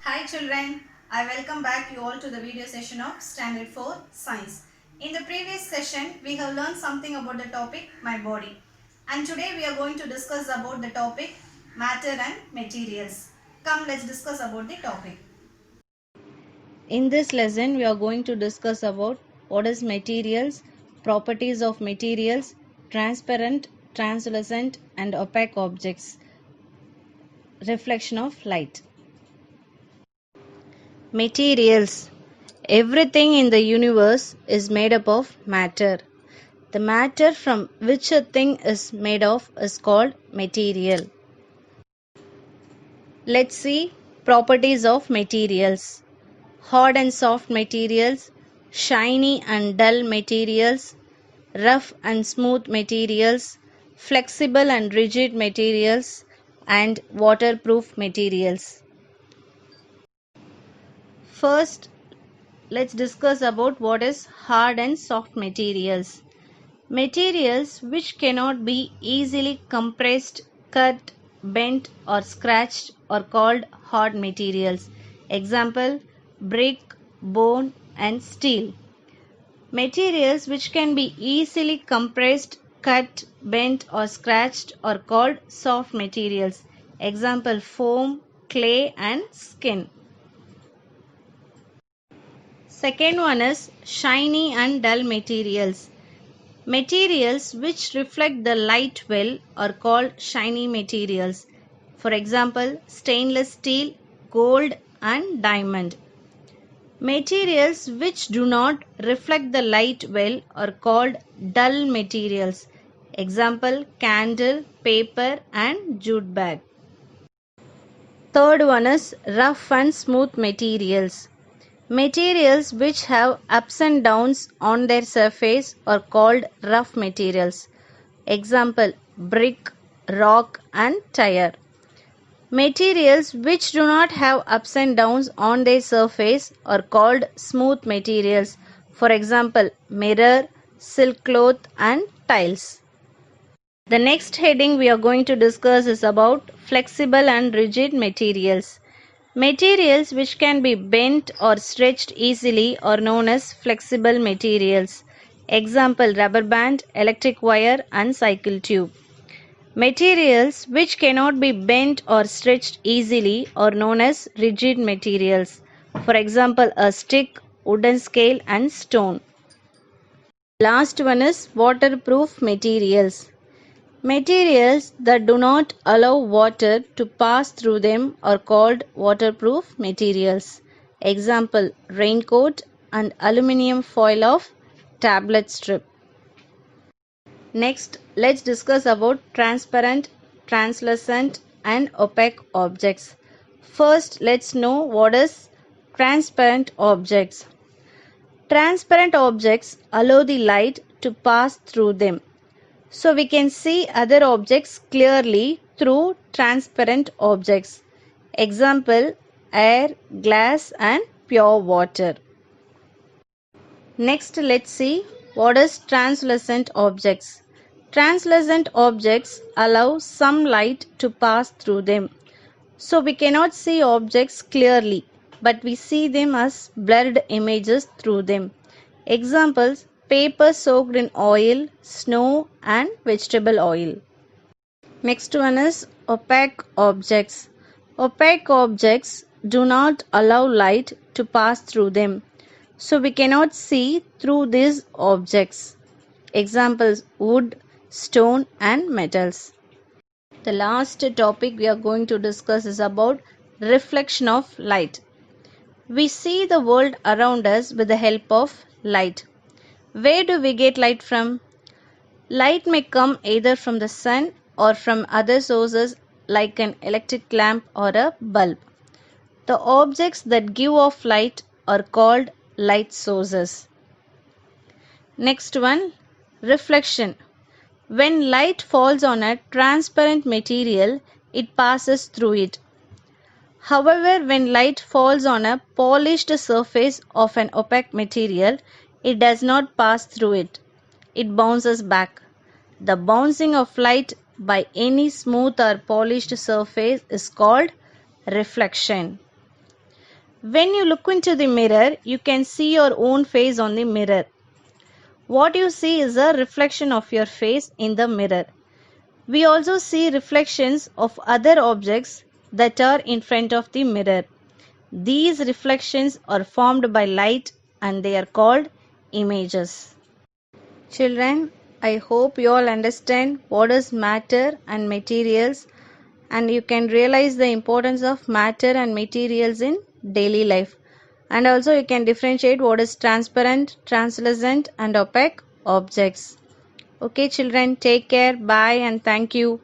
Hi children, I welcome back you all to the video session of Standard 4 Science. In the previous session, we have learned something about the topic my body. And today we are going to discuss about the topic matter and materials. Come, let's discuss about the topic. In this lesson, we are going to discuss about what is materials, properties of materials, transparent, translucent and opaque objects, reflection of light. Materials. Everything in the universe is made up of matter. The matter from which a thing is made of is called material. Let's see properties of materials. Hard and soft materials, shiny and dull materials, rough and smooth materials, flexible and rigid materials, and waterproof materials. First, let's discuss about what is hard and soft materials. Materials which cannot be easily compressed, cut, bent or scratched are called hard materials. Example, brick, bone and steel. Materials which can be easily compressed, cut, bent or scratched are called soft materials. Example, foam, clay and skin. Second one is shiny and dull materials. Materials which reflect the light well are called shiny materials. For example, stainless steel, gold and diamond. Materials which do not reflect the light well are called dull materials. Example, candle, paper and jute bag. Third one is rough and smooth materials. Materials which have ups and downs on their surface are called rough materials. Example, brick, rock and tire. Materials which do not have ups and downs on their surface are called smooth materials. For example, mirror, silk cloth and tiles. The next heading we are going to discuss is about flexible and rigid materials. Materials which can be bent or stretched easily are known as flexible materials. Example, rubber band, electric wire and cycle tube. Materials which cannot be bent or stretched easily are known as rigid materials. For example, a stick, wooden scale and stone. Last one is waterproof materials. Materials that do not allow water to pass through them are called waterproof materials. Example, raincoat and aluminium foil of tablet strip. Next, let's discuss about transparent, translucent and opaque objects. First, let's know what is transparent objects. Transparent objects allow the light to pass through them. So we can see other objects clearly through transparent objects. Example, air, glass and pure water. Next, let's see what is translucent objects. Translucent objects allow some light to pass through them. So we cannot see objects clearly, but we see them as blurred images through them. Examples, paper soaked in oil, snow and vegetable oil. Next one is opaque objects. Opaque objects do not allow light to pass through them. So we cannot see through these objects. Examples, wood, stone and metals. The last topic we are going to discuss is about reflection of light. We see the world around us with the help of light. Where do we get light from? Light may come either from the sun or from other sources like an electric lamp or a bulb. The objects that give off light are called light sources. Next one, reflection. When light falls on a transparent material, it passes through it. However, when light falls on a polished surface of an opaque material, it does not pass through it. It bounces back. The bouncing of light by any smooth or polished surface is called reflection. When you look into the mirror, you can see your own face on the mirror. What you see is a reflection of your face in the mirror. We also see reflections of other objects that are in front of the mirror. These reflections are formed by light and they are called images. Children, I hope you all understand what is matter and materials, and you can realize the importance of matter and materials in daily life. And also you can differentiate what is transparent, translucent and opaque objects. Okay children, take care, bye and thank you.